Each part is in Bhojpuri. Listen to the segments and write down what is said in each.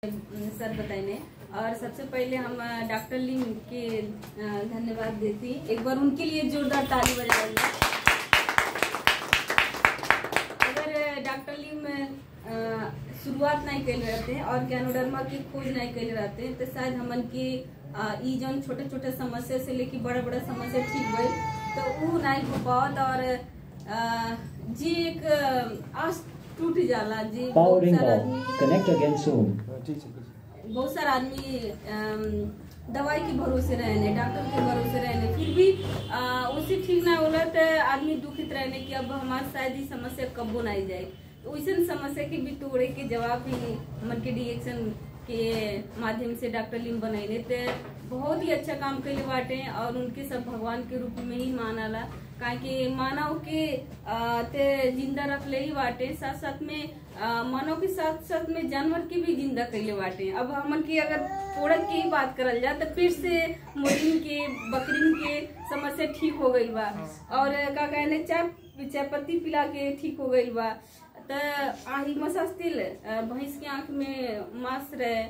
सर बताइए। और सबसे पहले हम डॉक्टर लीम के धन्यवाद देती, एक बार उनके लिए जोरदार ताली बजाइए। अगर डॉक्टर लीम शुरुआत नहीं कर रहते और गैनोडर्मा की खोज नहीं कर रहते तो शायद हमन की ई जौन छोटे छोटे समस्या से लेके बड़ा बड़ा समस्या ठीक गई तो वो नहीं हो पावत। और जी एक आस टूट जाला जी। बहुत सारा आदमी दवाई के भरोसे रहने, डॉक्टर के भरोसे रहने, फिर भी उसे ठीक ना होला तो आदमी दुखित रहने कि अब हमारे शायद ये समस्या कबो नहीं जाए। तो वैसे समस्या के भी तोड़े के जवाब भी मन के डिएक्शन के माध्यम से डॉक्टर लीम बनैले तो बहुत ही अच्छा काम कैले बाटे। और उनके सब भगवान के रूप में ही मानाला, काहे कि मानव के ते जिंदा रख ले ही बाटे, साथ साथ में मानव के साथ साथ में जानवर के भी जिंदा कैले बाटे। अब हमन की अगर प्रोडक्ट की बात करल जाए तो फिर से मुर्गिन के बकरीन के समस्या ठीक हो गई बा। और का कहने चाय पत्ती पिला के ठीक हो गई बा। तो आही मसास्तिल भैंस के आंख में मांस रहे,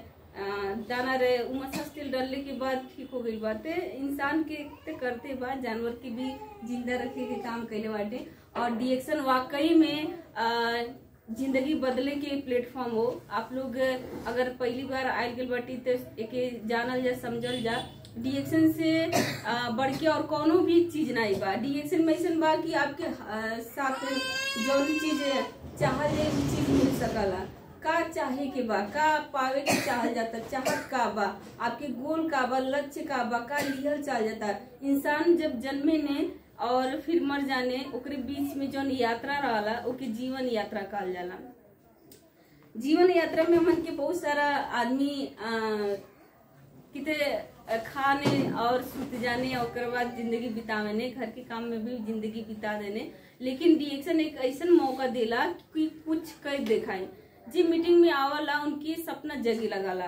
दाना रहे, उ मसास्तिल डालने के बाद ठीक हो गई बात। इंसान के करते बाद जानवर के भी जिंदा रखे के काम कैले बाटे। और डिएक्शन वाकई में जिंदगी बदले के प्लेटफॉर्म हो। आप लोग अगर पहली बार आयल गल बाटी तो एक जानल जा समझल जा, डिएक्शन से बढ़ के और कोनो भी चीज नहीं बा। डिएक्शन में ऐसा बा कि आपके साथ जो चीज चाहल चीज मिल सकला, का चाहे के बा, का पावे के चाहल जाता, चाहत का बा, आपके गोल का बा, लक्ष्य का बा, का लिहल चाल जाता। इंसान जब जन्मे ने और फिर मर जाने ओकरे बीच में जौन यात्रा रहला ओके जीवन यात्रा कहल जाला। जीवन यात्रा में हमन के बहुत सारा आदमी किते खाने और सुत जाने और बाद जिंदगी बितावे ने, घर के काम में भी जिंदगी बिता देने। लेकिन डिएक्शन एक ऐसा मौका देला कि कुछ कर दिखाए। जी मीटिंग में आवला उनकी सपना जगी लगाला,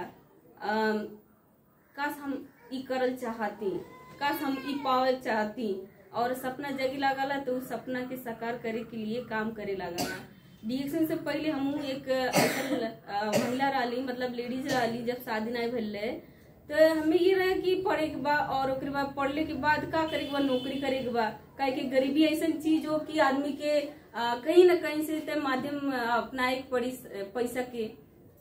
काश हम ई करल चाहती, काश हम ई पावल चाहती, और सपना जगी लगाला तो उस सपना के साकार करे के लिए काम करे लगाला। डिएक्शन से पहले हम एक महिला रही, मतलब लेडीज रही, जब शादी नहीं भले तो हमें ये रहे कि पढ़े के बाद और ओकरे बाद पढ़ले के बाद का करे के बाद नौकरी करे के बाद, काहे कि गरीबी ऐसा चीज हो कि आदमी के कहीं न कहीं से माध्यम अपना एक पड़ी पैसा के।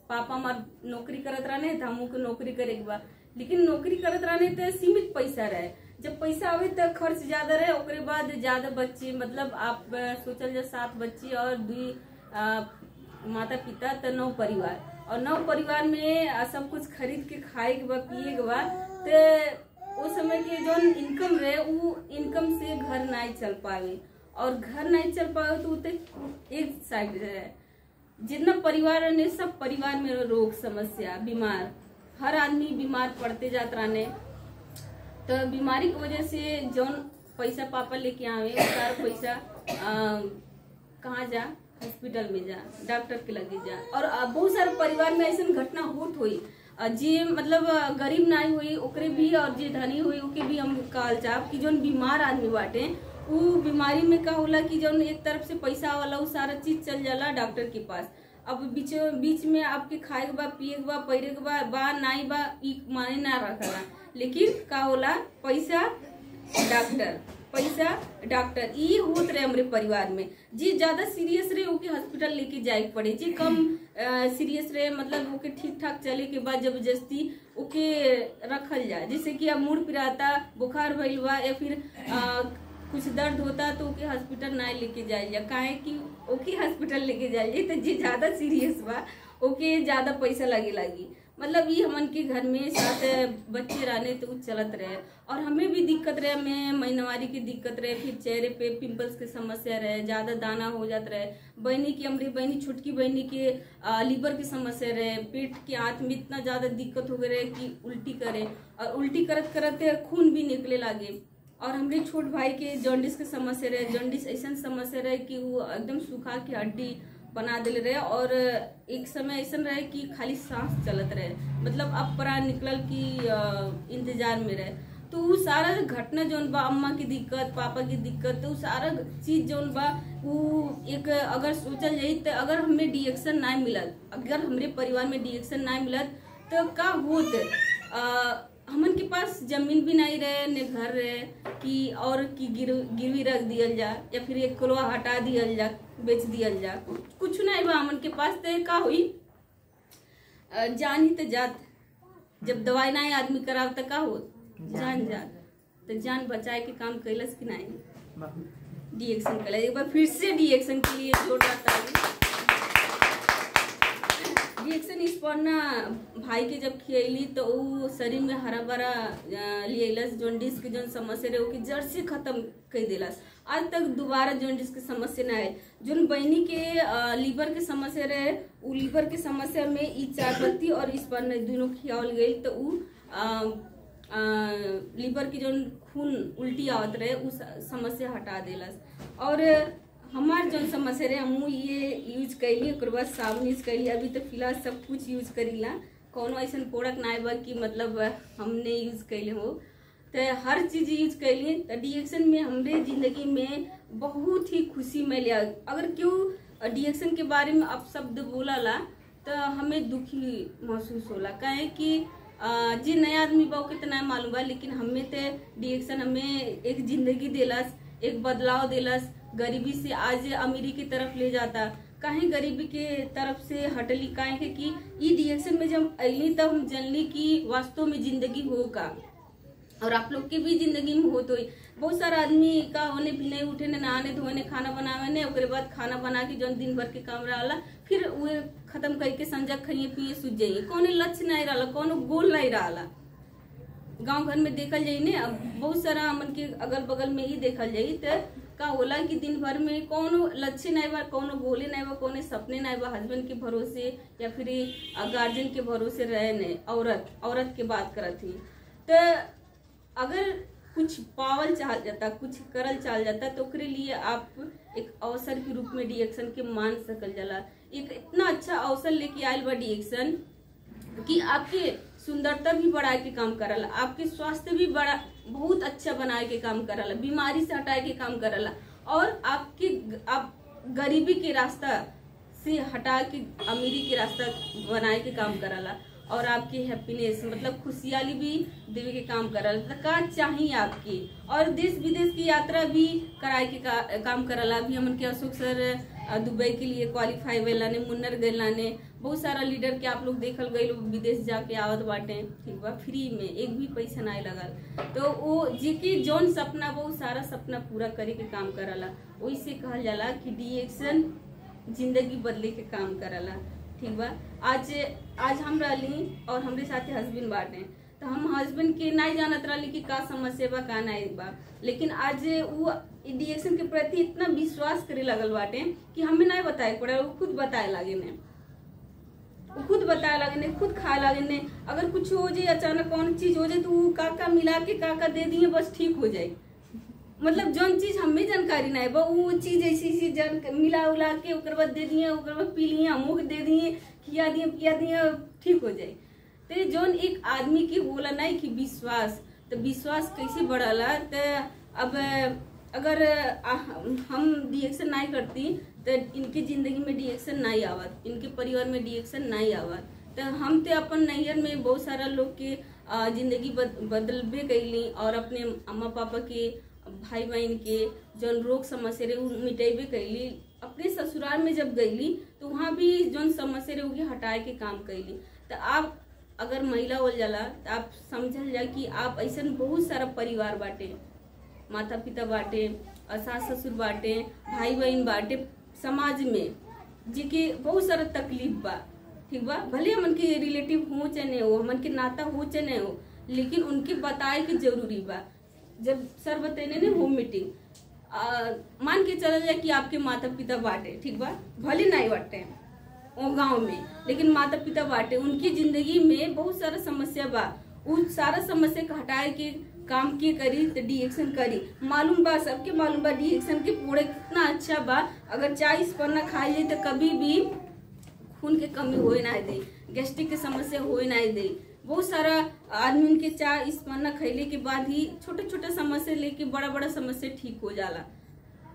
पापा हमार नौकरी करत रहने तो हमू के नौकरी करे के बाद, लेकिन नौकरी करत रहने तो सीमित पैसा रहे। जब पैसा आवे तो खर्च ज्यादा रहे, ओकरे बाद ज्यादा बच्चे, मतलब आप सोचल जा 7 बच्चे और 2 माता पिता तो 9 परिवार, और 9 परिवार में सब कुछ खरीद के खाए के बाद पिए के बाद तो उस समय के जो इनकम रहे वो इनकम से घर नहीं चल पावे। और घर नहीं चल पावे तो एक साइड रहे, जितना परिवार ने सब परिवार में रोग समस्या, बीमार, हर आदमी बीमार पड़ते जात रहने। तो बीमारी की वजह से जौन पैसा पापा लेके आवे सारा पैसा कहाँ जा, हॉस्पिटल में जा, डॉक्टर के लगे जा। और बहुत सारे परिवार में ऐसा घटना होत हुई, जी मतलब गरीब नहीं हुई ओकरे भी और जी धनी हुई ओके भी हम कहल चाहब कि जौन बीमार आदमी बाटे वो बीमारी में का होला कि जौन एक तरफ से पैसा वाला वो सारा चीज चल जाला डॉक्टर के पास। अब बीच में आपके खाए के बाद, पिए के बाद, पहिरे के बाद बा नहीं बा ई माने ना रखला, लेकिन का होला पैसा डॉक्टर, पैसा डॉक्टर ई होत रहे हमारे परिवार में। जी ज्यादा सीरियस रहे ओके हॉस्पिटल लेके जाए पड़े, जी कम सीरियस रहे मतलब ओके ठीक ठाक चले के बाद जबरदस्ती ओके रखल जाए। जैसे कि अब मुड़ पिराता, बुखार भइल बा या फिर कुछ दर्द होता तो ओके हॉस्पिटल ना लेके जाए, काहे कि ओके हॉस्पिटल लेके जाए तो जी ज्यादा सीरियस बा ओके ज्यादा पैसा लगी। मतलब ये हमन के घर में 7 बच्चे रहने तो चलत रहे, और हमें भी दिक्कत रहे, हमें महीनवारी की दिक्कत रहे, फिर चेहरे पे पिंपल्स की समस्या रहे, ज्यादा दाना हो जाता रहे, बहनी की, हमारी बहनी छोटकी बहनी के लीवर की समस्या रहे, पेट के आंत में इतना ज्यादा दिक्कत हो गए कि उल्टी करे, और उल्टी करते करते खून भी निकले लगे। और हमारे छोट भाई के जॉन्डिस की समस्या रहे, जॉन्डिस ऐसा समस्या रहे कि वो एकदम सूखा की हड्डी बना दिले रहे, और एक समय ऐसा रहे कि खाली सांस चलत रहे, मतलब अब प्राण निकलल की इंतजार में रहे। तो वो सारा घटना जौन बा, अम्मा की दिक्कत, पापा की दिक्कत, तो सारा चीज जौन बा वो एक अगर सोचल जाई तो अगर हमें डिएक्शन ना मिलत, अगर हमरे परिवार में डिएक्शन ना मिलत तो का होत, हमन के पास जमीन भी नहीं रहे ने घर रहे कि और की गिरवी रख दियल जा या फिर एक कोलवा हटा दियल जा, बेच दियल जा, कुछ नहीं बा हमन के पास। तो का हुई, जान ही तो जात, जब दवाई ना आदमी कराव तो का हो, जान जात। तो जान बचाए के काम कैलस कि नहीं, डिएक्शन कैलस। एक बार फिर से डिएक्शन के लिए जोरदार ताली। डिएक्शन इस पर ना भाई के जब खियली तो वो शरीर में हरा भरा लियलस, जॉन्डिस के जो समस्या रहे वो जड़ से खत्म कर दिलस। आज तक दोबारा जॉन्डिस की समस्या ना है। जो बहनी के लीवर के समस्या रहे, वो लीवर के समस्या में ई चाय पत्ती और इस पर दोनों खियावल गई तो वो लीवर की जो खून उल्टी आवत रहे उस समस्या हटा देलस। और हमार जो समस्या रहे हम ये यूज कैली, ओकर बाद साबुन यूज कैली। अभी तो फिलहाल सब कुछ यूज करीला, कोनो ऐसा प्रोडक्ट ना बा कि मतलब हमने यूज कैले हो, तो हर चीज यूज कैली। तो डिएक्शन में हमरे जिंदगी में बहुत ही खुशी मिली। अगर क्यों डिएक्शन के बारे में अब शब्द बोला तो हमें दुखी महसूस होला, काहे कि जी नया आदमी बा कितना मालूम बा, लेकिन हमें तो डिएक्शन हमें एक जिंदगी देलस, एक बदलाव देलस। गरीबी से आज अमीरी की तरफ ले जाता, कहीं गरीबी के तरफ से हटली, काहे कि ई डिएक्शन में जब अली तब हम जनली कि वास्तव में जिंदगी होगा और आप लोग की भी जिंदगी में हो। तो बहुत सारा आदमी का होने भी नहीं उठे ने, नहाने धोने खाना बनावे ने, ओकरे बाद खाना बना के जो दिन भर के काम रहा फिर वो खत्म करके संजा खाइए पिए सूझ जाइए, कौन लक्ष्य नहीं रहा, कौन गोल नहीं रहा। गांव घर में देखल जाये ने, अब बहुत सारा मन के अगल बगल में ही देखल जाये तो का होला कि दिन भर में कोनो लक्ष्य नहीं बा, कोनो गोले नहीं बा, कोनो सपने नहीं बा, हस्बैंड के भरोसे या फिर गार्जियन के भरोसे रहे ने। औरत के बात करत ही तो अगर कुछ पावल चाह जाता, कुछ करल चाह जाता तो ओकरे लिए आप एक अवसर के रूप में डिएक्शन के मान सकल जाला। एक इतना अच्छा अवसर लेके आयल बा डिएक्शन कि आपके सुंदरता भी बढ़ाए के काम करला, आपके स्वास्थ्य भी बहुत अच्छा बनाए के काम करला, बीमारी से हटाए के काम करला और आप गरीबी के रास्ता से हटा के अमीरी के रास्ता बनाए के काम करला और आपकी हैप्पीनेस मतलब खुशहाली भी देवे के काम करला। तो का चाहिए आपकी, और देश विदेश की यात्रा भी कराए के काम करला। अभी हमन के अशोक सर दुबई के लिए क्वालिफाई वेला ने, मुन्नर गैला ने, बहुत सारा लीडर के आप लोग देखल गए विदेश जाके आवत बाटे, ठीक बा, फ्री में, एक भी पैसा नहीं लगल। तो वो जेके जौन सपना वो सारा सपना पूरा करे के काम करला। वैसे कहल जाला कि डिएक्शन जिंदगी बदले के काम करला, ठीक बा। आज हम रहली और हमरे साथे हस्बैंड बाटे, तो हम हस्बैंड के नहीं जानत रहली कि का समस्या बा का नहीं बा, लेकिन आज वो डिएक्शन के प्रति इतना विश्वास करे लगल बाटे कि हमें नहीं बताए पड़ा, वो खुद बताए लगे ने, खुद खाए लगे ने। अगर कुछ हो जाए, अचानक कौन चीज हो जाए तो वो काका मिला के काका दे दिए बस ठीक हो जाए। मतलब जौन चीज हमें जानकारी नहीं बा वो चीज ऐसी मिला उला के ओकर बाद दे दिए, ओकर बाद पी लिए, मुँह दे दिए, खिया दिए ठीक हो जाए। तो जौन एक आदमी के होला नहीं कि विश्वास, तो विश्वास कैसे बढ़ला। तो अब अगर हम डिएक्शन नहीं करती तो इनके जिंदगी में डिएक्शन नहीं आवत, इनके परिवार में डिएक्शन नहीं आवत। तो हम तो अपन नैहर में बहुत सारा लोग के जिंदगी बदलबे गईली और अपने अम्मा पापा के भाई बहन के जौन रोग समस्या रहे वो मिटेबे कैली। अपने ससुराल में जब गईली तो वहाँ भी जौन समस्या रहे वो हटाए के काम कैली। तो आप अगर महिला हो जाला तो आप समझल जा कि आप ऐसा बहुत सारा परिवार बाटे, माता पिता बाटे, सास ससुर बाटे, भाई बहन बाटे, समाज में जिके बहुत सारा तकलीफ बा, ठीक बा। भले हमन के रिलेटिव हो चाहे नहीं हो, हमन के नाता हो चाहे नहीं हो, लेकिन उनके बताए के जरूरी बा। जब सर बतेने ने होम मीटिंग मान के चल जाए कि आपके माता पिता बाटे, ठीक बा, भले नहीं बाटे वो गाँव में, लेकिन माता पिता बाटे, उनकी जिंदगी में बहुत सारा समस्या बा। उस सारा समस्या को हटाए के काम के करी तो डिएक्शन करी। मालूम बा, सबके मालूम बा डिएक्शन के पूरे कितना अच्छा बा। अगर चाय पन्ना खाई जाए तो कभी भी खून के कमी होए ना दे, गैस्ट्रिक के समस्या होए ना दे। बहुत सारा आदमी उनके चाय पन्ना खैले के बाद ही छोटे छोटे समस्या लेके बड़ा बड़ा समस्या ठीक हो जाला।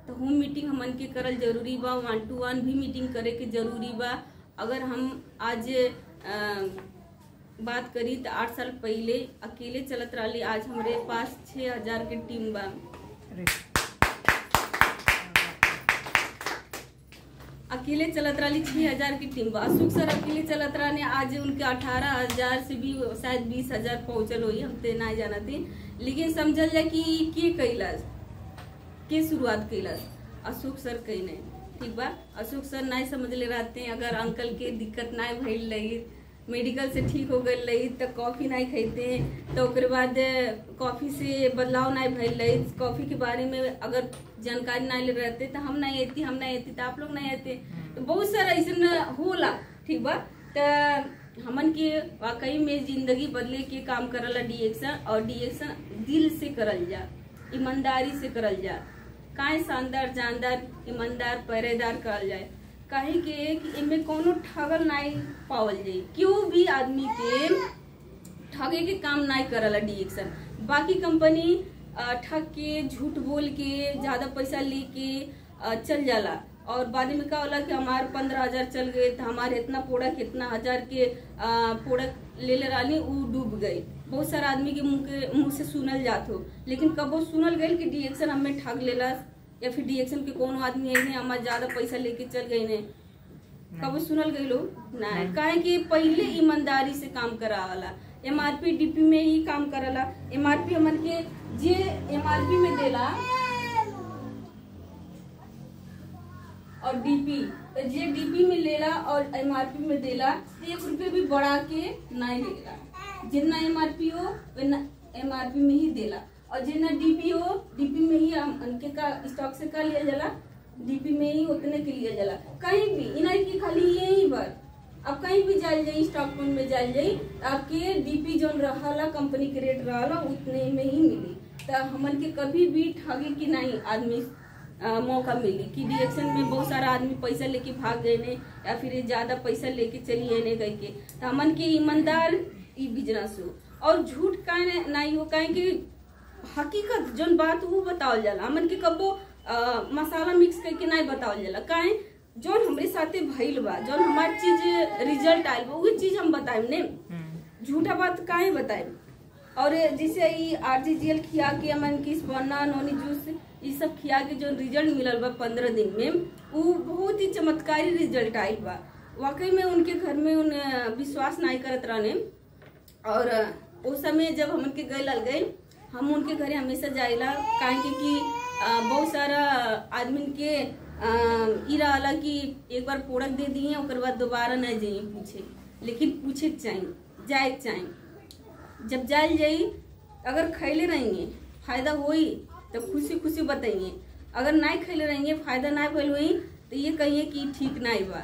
तो होम मीटिंग हमन के करल जरूरी बा, 1 to 1 भी मीटिंग करे के जरूरी बा। अगर हम आज बात करी तो 8 साल पहले अकेले चलत रही, आज हमारे पास 6000 के टीम बा। अकेले चलत रही 6000 की टीम बा। अशोक सर अकेले चलत रहे, आज उनके 18,000 से भी शायद 20,000 पहुंचल हुई, हम ते ना जाना थी। लेकिन समझल जाए कि के कैलाश के शुरुआत कैलाश अशोक सर कहीं नहीं, ठीक बा। अशोक सर नहीं समझ ले रहते हैं, अगर अंकल के दिक्कत नहीं भइल रही, मेडिकल से ठीक हो गई रही तो कॉफ़ी नहीं खाते, तो उसके बाद कॉफ़ी से बदलाव नहीं भइल रही, कॉफ़ी के बारे में अगर जानकारी नहीं ले रहते तो हम नहीं आती तो आप लोग नहीं आते, तो बहुत सारा ऐसा होला, ठीक बा। तो हमन के वाकई में जिंदगी बदले के काम करला डीएक्शन, और डीएक्शन दिल से करल जा, ईमानदारी से करल जा, काहे शानदार जानदार ईमानदार पहरेदार करल जाए, काहे के कि इनमें कोनो ठगल नहीं पावल जाए, क्यों भी आदमी के ठगे के काम नहीं करला डीएक्शन। बाकी कंपनी ठग के झूठ बोल के ज्यादा पैसा लेके चल जाला, और बाद में क्या होला कि हमारे 15,000 चल गए तो हमारे इतना प्रोडक्ट इतना 1000 के प्रोडक्ट ले रही वो डूब गई। बहुत सारा आदमी के मुंह से सुनल जात हो, लेकिन कबो सुनल गई कि डीएक्शन हमें ठग लेला, या फिर डीएक्शन के कोनो आदमी है हमारे ज्यादा पैसा लेके चल गए ने, कबो सुनल गई लोग नहीं। काहे कि पहले ईमानदारी से काम करावाला, एमआरपी डीपी में ही काम करला। एमआरपी हमन के जे एमआरपी में देला और डीपी, तो जे डीपी में लेला और एमआरपी में देला 1 रुपये भी बढ़ा के नहीं देला, जितना एमआरपी हो उतना एमआरपी में ही देला, और जितना डीपी हो डीपी में ही उनके का स्टॉक से का लिया जाला, डीपी में ही उतने के लिया जाला। कहीं भी इन्हीं की खाली यही बार अब कहीं भी जाए जाई स्टॉक में जाए जाई आपके डीपी जो रहा कंपनी के रेट रहा उतने में ही मिली। तो हमन के कभी भी ठगी की नहीं आदमी मौका मिली कि डीएक्शन में बहुत सारा आदमी पैसा लेके भाग गए ने, या फिर ज्यादा पैसा लेके चलिए ने गए के। तो हमन के ईमानदार ई बिजनेस हो, और झूठ का नहीं हो, कहे कि हकीकत जो बात वो बतावल जाला। हमन के कबो मसाला मिक्स करके नहीं बतावल जाला, काहे जो हमरे साथे भइल बा, जो हमार चीज रिजल्ट आयल बा वही चीज हम बताएम ने, झूठा बात काहे बताएम। और जैसे ई आरजीजीएल खिया के हमन की स्पन्ना नोनी जूस ये सब खिया के जो रिजल्ट मिलल बा 15 दिन में, वो बहुत ही चमत्कारी रिजल्ट आयल बा। वाकई में उनके घर में उन विश्वास नहीं करत रहने, और उस समय जब हमन के गए हम उनके घरे हमेशा जाइला, काहे कि बहुत सारा आदमी के ई रहला कि एक बार प्रोडक्ट दे दिए और बाद दोबारा नहीं जाइए पूछे, लेकिन पूछे चाहिए, जाए चाहिए। जब जाए जाई अगर खैले रहेंगे फायदा होई तो खुशी खुशी बताइए, अगर नहीं खैले रहेंगे फायदा नहीं भइल हुई तो ये कहिए कि ठीक नहीं बा।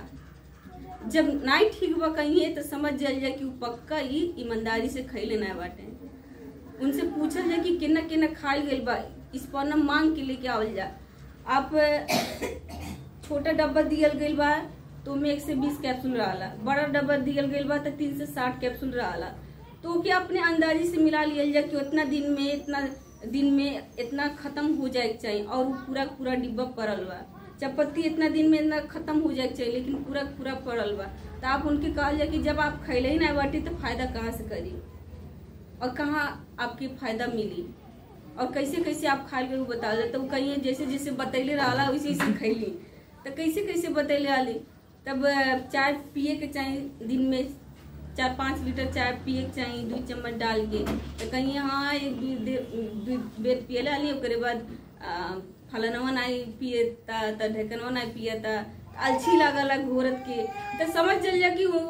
जब नहीं ठीक बा कहिए तो समझ जाइए कि पक्का ही ईमानदारी से खैले नहीं बाटे। उनसे पूछल जाए कि केना केना खाई गई बा, इस पर मांग के लेके आवल जा। आप छोटा डब्बा दियल गई बा तो में 120 कैप्सूल रहा, बड़ा डब्बा दियल गई बा तो 3 से 60 कैप्सूल रहा, तो क्या अपने अंदाजी से मिला लिया जाए कि उतना दिन में इतना खत्म हो जाए चाहिए, और पूरा पूरा डिब्बा पड़ल बा। चपत्ती इतना दिन में इतना खत्म हो जाए चाहिए, लेकिन पूरा पूरा पड़ल बा। तो आप उनके कहल जाए कि जब आप खैले ही नहीं बाटी तो फायदा कहाँ से करी, और कहाँ आपके फायदा मिली, और कैसे कैसे आप खाए वो बता दे। तो कहिए जैसे जैसे बतैले रहा वैसे वैसे खैली, तो कैसे कैसे बतैले आली। तब चाय पिए के चाहिए, दिन में 4-5 लीटर चाय पिए के चाहिए 2 चम्मच डाल के। तो कहिए हाँ 1 बेर पियले आली, उसके बाद फलनवा नहीं पिए था, ढकनवा नहीं पिया था, अलछी लागला घोरत के, तो समझ चल जा कि वो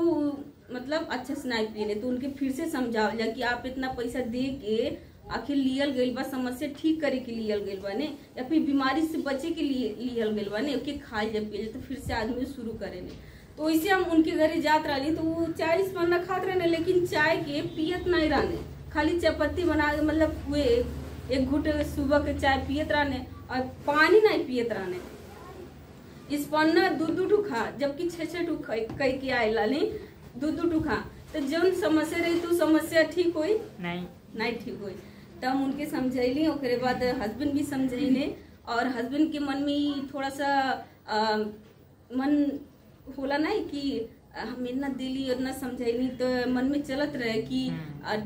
मतलब अच्छा से नहीं पिए। तो उनके फिर से समझाओ जा कि आप इतना पैसा दे के आखिर लियल गई बा, समस्या ठीक करे के लियल गई बा ने, या फिर बीमारी से बचे के लिए लियल गई बा ने, ओके खाए जब पिए तो फिर से आदमी शुरू करे ने। तो इसे हम उनके घरे जात रही तो वो चाय स्पन्ना खात रहे, लेकिन चाय के पियत नहीं रहने, खाली चपत्ती बना के मतलब हुए 1 घुट सुबह के चाय पियत रहने और पानी नहीं पियत रहने। स्पन्ना 2-2 खा, जबकि 6-6 कह के आए लाली 2-2 खा, तो जौन समस्या रही तो समस्या ठीक हुई नहीं ठीक हुई। तब हम उनके समझैली, ओकरे बाद हस्बैंड भी समझैले, और हस्बैंड के मन में थोड़ा सा मन होला नहीं कि हम इतना दिली उतना समझैनी, तो मन में चलत रहे कि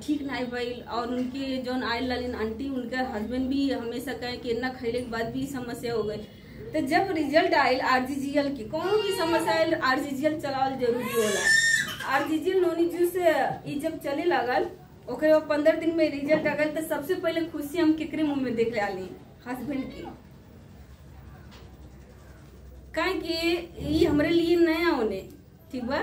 ठीक नहीं भाई। और उनके जौन आयल लालिन आंटी, उनका हस्बैंड भी हमेशा कहे कि इतना खैले के बाद भी समस्या हो गई। तो जब रिजल्ट आयल आरजीजीएल की, कोनो भी समस्या आयल आरजीजीएल चलावल जरूरी होला। आरजीजीएल नोनी जूस ई जब चले लागल, ओकरे 15 दिन में रिजल्ट आ गल, तो सबसे पहले खुशी हम केकरे मुंह में देख लाली, हस्बैंड की। काहे कि ई हमरे लिए नया होने, ठीक बा,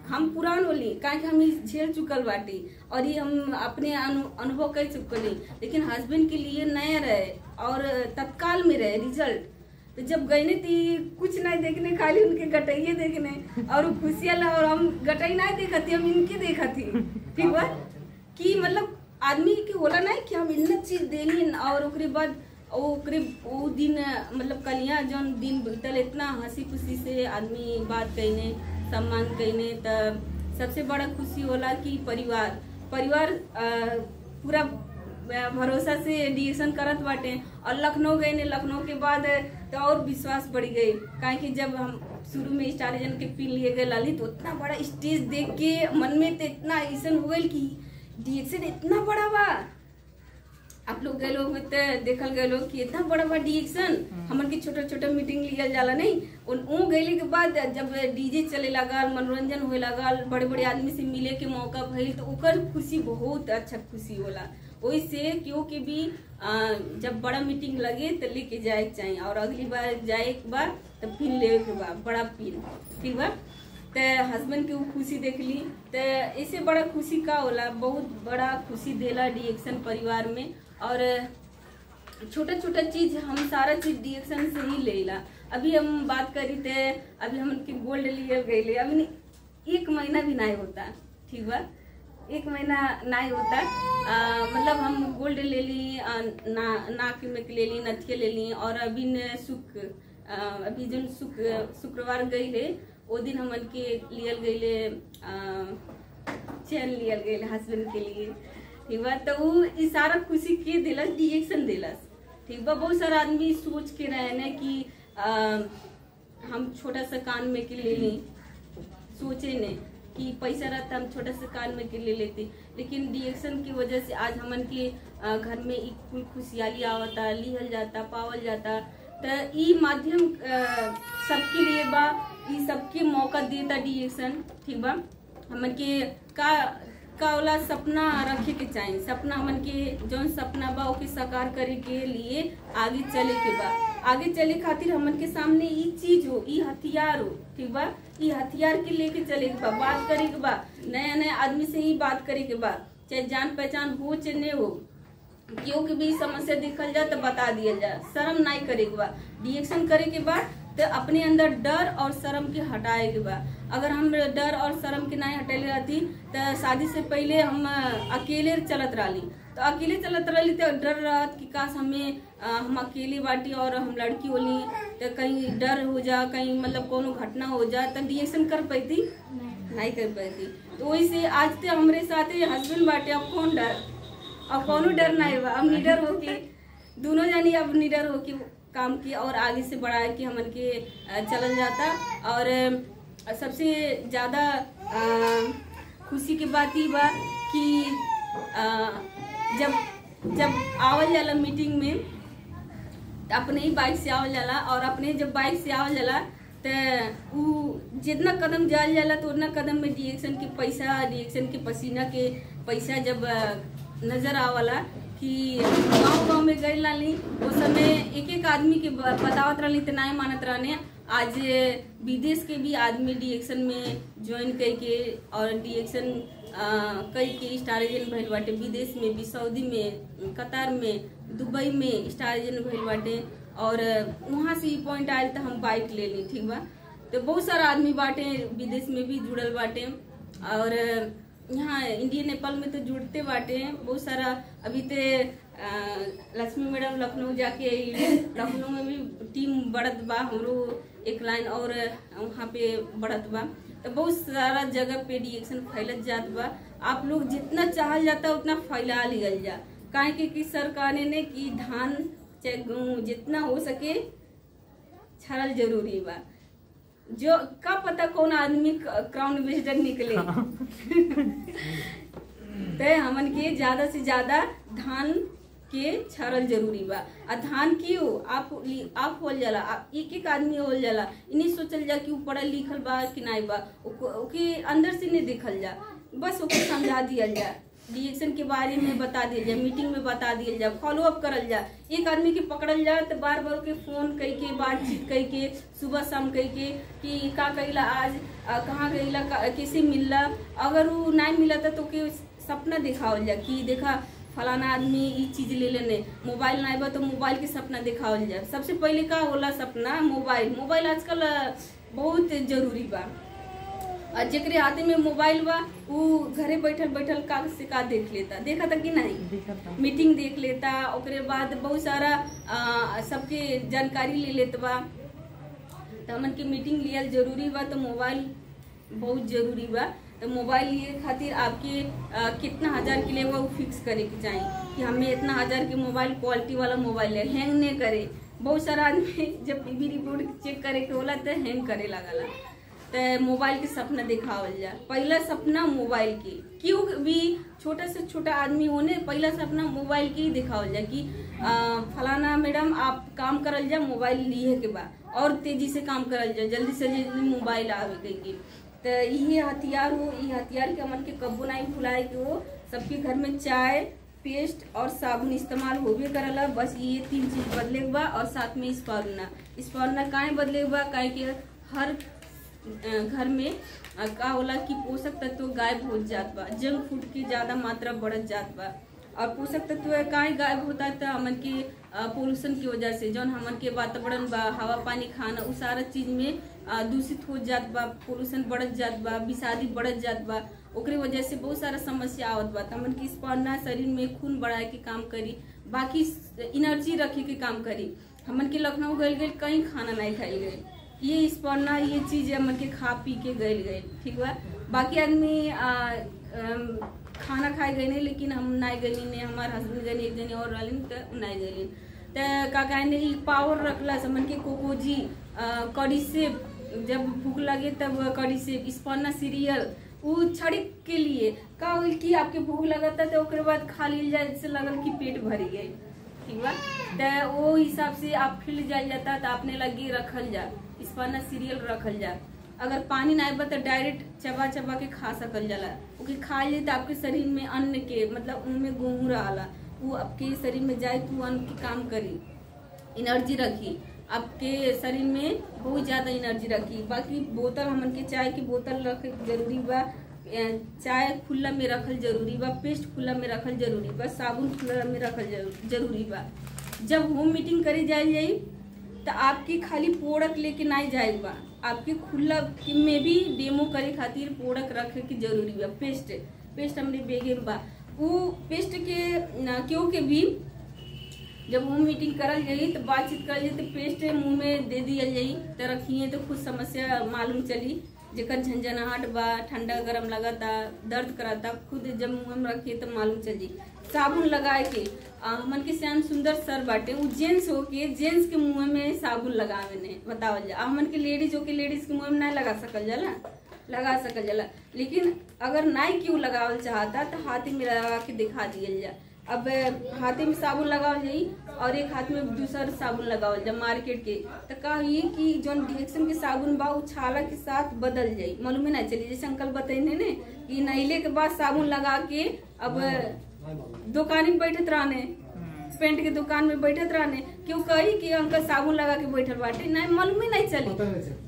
हम पुरान होली, काहे कि हम झेल चुकल बाटी और ये हम अपने अनुभव कर चुकली। लेकिन हस्बैंड के लिए नया रहे और तत्काल में रहे रिजल्ट। तो जब गए थी कुछ नहीं देखने, खाली उनके गटाइये देखने और वो खुशियाँ ला, और हम गटाई नहीं देखा थी, हम इनके देखा थी, ठीक बा, कि मतलब आदमी के होला नहीं कि हम इतना चीज देनी। और ओकरे बाद वो दिन मतलब कलिया जौन दिन बीतल, इतना हंसी खुशी से आदमी बात कहने, सम्मान कहने। तो सबसे बड़ा खुशी होला कि परिवार पूरा भरोसा से डिएक्शन करत बाटे। और लखनऊ गए ने, लखनऊ के बाद तो और विश्वास बढ़ गई, काहे कि जब हम शुरू में स्टार जन के पिन लिए गए लाली, तो इतना बड़ा स्टेज देख के मन में तो इतना ऐसा हो गई कि डिएक्शन इतना बड़ा बा। आप लोग गए लोग तो देखल गए लोग कि इतना बड़ा बा डिएक्शन, हमन के छोटा छोटा मीटिंग लिया जाला नहीं। वो गए के बाद जब डीजे चले लगा, मनोरंजन होए लगा, बड़े बड़े आदमी से मिले के मौका भइल, तो ओकर खुशी बहुत अच्छा खुशी होला। वैसे क्योंकि भी जब बड़ा मीटिंग लगे तो लेके जाए के चाहिए, और अगली बार जाए के बाद तो पिन ले के बाद बड़ा पिन, ठीक बा। तो हस्बैंड के वो खुशी देख ली, तो इससे बड़ा खुशी का होला, बहुत बड़ा खुशी देला डिएक्शन परिवार में। और छोटा छोटा चीज हम सारा चीज डिएक्शन से ही लेला। अभी हम बात करी थे, अभी हम उनके गोल्ड लिए गए, अभी 1 महीना भी नहीं होता, ठीक बा, 1 महीना नहीं होता। मतलब हम गोल्ड ले ली, नाक में ले ली, नथिया ले ली। और अभी अभी जो शुक्रवार गई ले, वो दिन हमन के लियल गई चैन लियल गई हस्बैंड के लिए, ठीक बा। तो वो सारा खुशी के दिलस डिएक्शन दिलस, ठीक बा। बहुत सारा आदमी सोच के रहे न कि हम छोटा सा कान में के ले ली, सोचे ने कि पैसा रहता हम छोटा सा कान में के ले लेते। लेकिन डिएक्शन की वजह से आज हमन के घर में एक कुल खुशहाली आवता, लिहल जाता, पावल जाता। तो ई माध्यम सबके लिए बा, ई सबके मौका देता डिएक्शन, ठीक बा। हमन के का वाला सपना रखे के चाहिए, सपना हमन के जौन सपना बा ओके साकार करे के लिए आगे चले के बा। आगे चले खातिर हमन के सामने ई चीज हो, ई हथियार हो, ठीक बा। ई हथियार के लेके चले के बा, बात करे के बा, नया नया आदमी से ही बात करे के बा, चाहे जान पहचान हो चाहे नहीं हो। क्यों के भी समस्या देखल जा तो बता दिया जा, शर्म नहीं करे के बा। डिएक्शन करे के बाद तो अपने अंदर डर और शर्म के हटाए के बा। अगर हम डर और शर्म के नहीं हटेले रहती तो शादी से पहले हम अकेले चलत रही, तो अकेले चलत रही तो डर रहत कि काश हम अकेले बाटी और हम लड़की होली, तो कहीं डर हो जा, कहीं मतलब कोनो घटना हो जा, तो डिएक्शन कर पाती नहीं कर पाती। तो वैसे आज तो हमारे साथ हस्बैंड बाटे, अब कौन डर, अब कोनो डर नहीं बा। अब निडर होके दोनों जानी अब निडर होके काम की और आगे से बढ़ा के हमन के चलन जाता। और सबसे ज्यादा खुशी की बात ही बा कि जब आवल जाला मीटिंग में, अपने ही बाइक से आवल जाला, और अपने जब बाइक से आवल जाला तो जितना कदम जाल जाला तो उतना कदम में डिएक्शन के पैसा, डिएक्शन के पसीना के पैसा जब नजर आवला कि गांव में गई लाली, उस समय एक एक आदमी के बतावत रही तो नहीं मानत रहने। आज विदेश के भी आदमी डिएक्शन में ज्वाइन करके और डिएक्शन कई के स्टार एजेंट भइल बाटे, विदेश में भी, सऊदी में, कतार में, दुबई में स्टार एजेंट भइल बाटे। और वहाँ से पॉइंट आयल तो हम बाइक ले ली, ठीक बा। तो बहुत सारा आदमी बाटे विदेश में भी जुड़ल बाटे, और यहाँ इंडिया नेपाल में तो जुड़ते बाटे बहुत सारा। अभी तो लक्ष्मी मैडम लखनऊ जाके, लखनऊ में भी टीम बढ़त बा, हमरो एक लाइन और वहाँ पे बढ़त बा। तो बहुत सारा जगह पे डिएक्शन फैलत जात बा। आप लोग जितना चाहल जाता उतना फैला लियल जा, काहे कि सरकार ने कि धान चाहे गेहूं, जितना हो सके छाड़ल जरूरी बा। जो का पता कौन आदमी क्राउन एम्बेसडर निकले। तो हमन के ज्यादा से ज्यादा धान के छाड़ल जरूरी बा। आ धान की हो आप होल जाला, एक एक आदमी होल जाला, इन्हीं सोचल जा कि ऊ पढ़ल लिखल बा कि नहीं बा, ओके अंदर से नहीं देखल जा, बस ओके समझा दिया जा, डिएक्शन के बारे में बता दिया जाए, मीटिंग में बता दिया जाए, फॉलो अप करल जा। एक आदमी के पकड़ल जाए तो बार बार के फोन कई के बातचीत कई के सुबह शाम कई के कि का कईला आज, कहाँ गईला, कैसे मिलला। अगर वो नहीं मिला तो के सपना दिखावल जा कि देखा फलाना आदमी ये चीज ले लेने, मोबाइल नहीं बा तो मोबाइल के सपना दिखावल जा। सबसे पहले का होला सपना मोबाइल आजकल बहुत जरूरी बा। और जेकरे हाथे में मोबाइल बा वो घरे बैठल बैठल का से का देख लेता, देखा था कि नहीं, मीटिंग देख लेता, ओकरे बाद बहुत सारा सबके जानकारी ले लेता बा। तो हमन के मीटिंग लियल जरूरी बा, तो मोबाइल बहुत जरूरी बा। तो मोबाइल लिए खातिर आपके कितना हजार के लिए वो फिक्स करे के चाहिए कि हमें इतना हजार के मोबाइल क्वालिटी वाला मोबाइल है, हैंग नहीं करे। बहुत सारा आदमी जब पीबी रिपोर्ट चेक करे के होला तो हैंग करे लगला। तो मोबाइल के सपना दिखावल जा, पहला सपना मोबाइल के, क्यों भी छोटा से छोटा आदमी होने पहला सपना मोबाइल के ही दिखावल जा कि फलाना मैडम आप काम करल जा, मोबाइल लिए के बाद और तेजी से काम करल जा, जल्दी से जल्दी मोबाइल आवे के। तो ये हथियार हो, ये हथियार के मन के कब्बो नहीं भुलाए के हो। सबके घर में चाय, पेस्ट और साबुन इस्तेमाल होबे करला, बस ये 3 चीज बदले बा। और साथ में स्पर्ना काहे बदले बा, काहे के हर घर में का होला कि पोषक तत्व गायब हो जात बा, जंक फूड की ज्यादा मात्रा बढ़त जात बा। और पोषक तत्व काहे गायब होता है तो हमन के पोल्यूशन की वजह से, जौन हमन के वातावरण बा, हवा पानी खाना, उ सारा चीज में दूषित हो जात बा, पोल्यूशन बढ़त जात बा, विषादी बढ़त जात बा, ओकरे वजह से बहुत सारा समस्या आवत बा। हमन की स्पर्ना शरीर में खून बढ़ाए के काम करी, बाकी एनर्जी रखे के काम करी। हमन के लखनऊ गए कहीं खाना नहीं खाई गए, ये स्पर्ना ये चीज हमन के खा पी के गए, ठीक बा। बाकी आदमी खाना खाए गए नहीं, लेकिन हम नहीं गए ने, हमारे हस्बैंड गए एक जने और रहलिन तो नहीं गए। तो का कहने पावर रखला समन के कोकोजी कड़ी से, जब भूख लगे तब कड़ी से स्पर्ना सीरियल वो छड़क के लिए का होल कि आपके भूख लगता तो ओकरे बाद खा ली जाए, जैसे लगल कि पेट भरी गई, ठीक बा। तो वो हिसाब से आप फिर जाए जाता तो आपने लगे रखल जा, स्पर्ना सीरियल रखल जा। अगर पानी नहीं बा तो डायरेक्ट चबा चबा के खा सकल जाला, ओके खा ले तो आपके शरीर में अन्न के मतलब उनमें गेहूं रहला, वो आपके शरीर में जाए तो अन्न के काम करी, एनर्जी रखी, आपके शरीर में बहुत ज्यादा एनर्जी रखी। बाकी बोतल हमन के चाय की बोतल रख जरूरी बा, चाय खुला में रखल जरूरी बा, पेस्ट खुला में रखल जरूरी बा, साबुन खुला में रखल जरूरी बा। जब होम मीटिंग करे जाई तो आपकी खाली प्रोडक्ट लेके नहीं जाए बा, आपके खुला में भी डेमो करे खातिर प्रोडक्ट रखे की जरूरी बा। पेस्ट हमने बेगे बा, वो पेस्ट के क्यों के भी जब होम मीटिंग करल जाई तो बातचीत करल जाई तो पेस्ट मुंह में दे दिया जाई तो रखिए तो खुद समस्या मालूम चली, जेकर झंझनाहट बा, ठंडा गरम लगता, दर्द कराता, खुद जब मुंह में रखिए तो मालूम चली। साबुन लगाए के मन के श्याम सुंदर सर बाटे, वो जेंट्स हो के जेंट्स के मुंह में साबुन लगावे ने बतावल जा। हमन के लेडीज हो के लेडीज के मुंह में नहीं लगा सकल जाला, लगा सकल जाला, लेकिन अगर नहीं क्यों लगावल चाहता तो हाथ में लगा के दिखा दिया जा। अब हाथे में साबुन लगावल जाई और एक हाथ में दूसरा साबुन लगावल जा मार्केट के, तो कहिए कि जो डिएक्शन के साबुन बा वो छाला के साथ बदल जाई, मालूम नहीं चली। जैसे अंकल बताइने ने कि नहिले के बाद साबुन लगा के अब दुकान में बैठत रहने, पेंट के दुकान में बैठत रहने, क्यों कही कि अंकल साबुन लगा के बैठल बाटे, नहीं मालूम ही नहीं चली।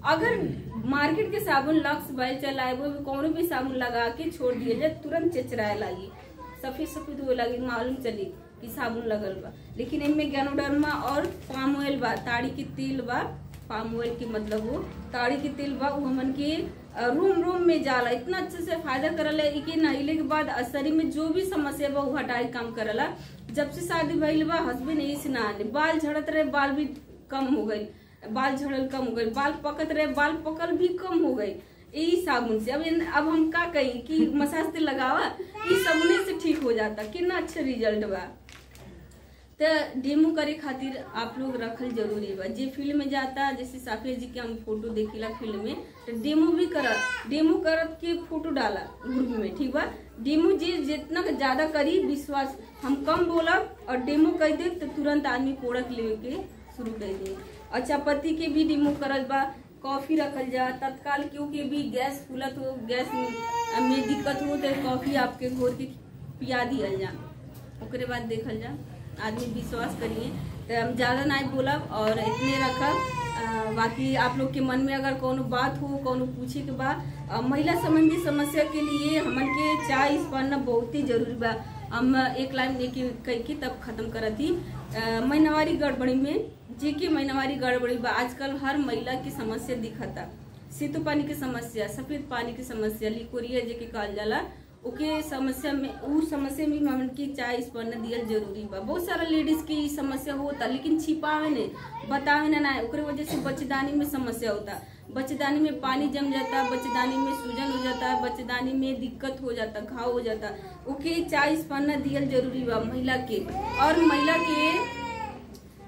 अगर मार्केट के साबुन लक्स बैल चलाए वो कौन भी साबुन लगा के छोड़ दिए जाए तुरंत चिचराए लगी, सफेद सफेद हो लगी, मालूम चली कि साबुन लगल बा। लेकिन इनमें गैनोडर्मा और पाम ऑयल बा, ताड़ी के तेल बा, पाम ऑयल के मतलब वो ताड़ी के तेल बा, वो हमन के रूम में जाला, इतना अच्छे से फायदा करला कि नहिले के बाद शरीर में जो भी समस्या बा वो हटाए काम करला। जब से शादी भइल बा हस्बैंड यही से ना आने, बाल झड़त रहे बाल भी कम हो गई, बाल झड़ल कम हो गई, बाल पकत रहे बाल पकल भी कम हो गई यही साबुन से। अब हम का कही कि मसाज से लगावा, इस साबुने से ठीक हो जाता, कितना अच्छा रिजल्ट बा। तो डेमो करे खातिर आप लोग रखल जरूरी बा। जे फील्ड में जाता, जैसे साफिया जी के हम फोटो देखिला फील्ड में, तो डेमो भी डेमो करत के फोटो डाला ग्रुप में, ठीक बा। डेमो जे जितना ज्यादा करी, विश्वास हम कम बोलब और डेमो कर दे तो तुरंत आदमी प्रोडक्ट लेवे के शुरू कर दे। और चायपत्ती के भी डेमो करल बा, कॉफी रखल जा, तत्काल क्योंकि भी गैस फूलत हो, गैस में दिक्कत हो तो कॉफी आपके घोर के पिया दिया जा, ओकरे बाद देखल जा, आदमी विश्वास करिए। तो हम ज्यादा नहीं बोलब और इतने रखब। बाकी आप लोग के मन में अगर कोनो बात हो, कोनो पूछे के बाद, महिला संबंधी समस्या के लिए हमन के चाय पढ़ना बहुत ही जरूरी बा। हम एक लाइन लेके कह के तब खत्म करती। महीनावारी गड़बड़ी में जेके महीनावारी गड़बड़ी बा, आजकल हर महिला की समस्या दिखता। सेतु पानी की समस्या, सफेद पानी की समस्या, लिकोरिया जेके कहल जाला, ओके समस्या में उस समस्या में हमन की चाय स्पन्न दियल जरूरी बा। बहुत सारा लेडीज की समस्या होता, लेकिन छिपावे ने, बतावे ना, ओकरे वजह से बच्चेदानी में समस्या होता। बच्चेदानी में पानी जम जाता, बच्चेदानी में सूजन हो जाता, बच्चेदानी में दिक्कत हो जाता, घाव हो जाता। ओके चाय स्पन्न दियल जरूरी बा महिला के। और महिला के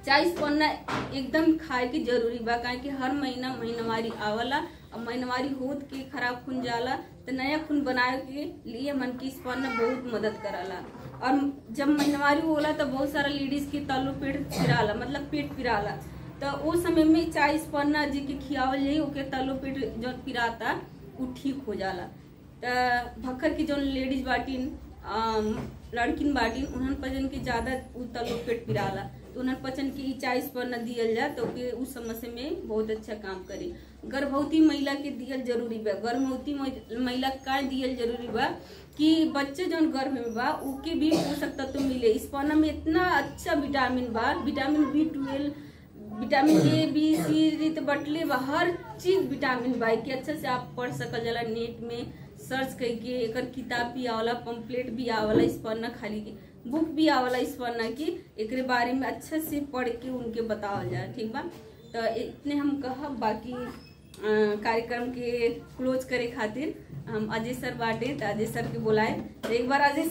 चाय स्पन्न एकदम खाए के जरूरी बा, काहे कि हर महीना महीनावारी आवला और महीनावारी होत के खराब खून जाला, तो नया खून बनाए के लिए मन की स्पन्न बहुत मदद कराला। और जब महीनावारी होला तो बहुत सारा लेडीज के तलो पेट पिराला, मतलब पेट पिराला, तो उस समय में चाय स्पन्न जी के खियावल जाई, ओके तलो पेट जो पिराता वो ठीक हो जाला। तो भक्खर की जो लेडीज बाटिन, लड़किन बाटिन, उन्हन पचन के ज्यादा तलो पेट पिराला, तो उन्हन पचन की चाय स्पन्न दियल जा तो उस समस्या में बहुत अच्छा काम करी। गर्भवती महिला के दियल जरूरी बा। गर्भवती महिला का दियल जरूरी बा कि बच्चे जो गर्भ में बा उके भी पोषक तत्व मिले। स्पन्न में इतना अच्छा विटामिन बा, vitamin B12, vitamin A, B, C तो बटले बा, हर चीज विटामिन बा कि अच्छा से आप पढ़ सकल जाला। नेट में सर्च करके एकर किताब भी आवला, पंपलेट भी आवला, स्पन्न खाली के बुक भी आवला स्पन्न की, एकरे बारे में अच्छा से पढ़ के उनके बतावल जाए, ठीक बा। तो इतने हम कहब। बाकी कार्यक्रम के क्लोज करे खातिर हम अजय सर बाटे, तो अजय सर के बुलाए एक बार। अजय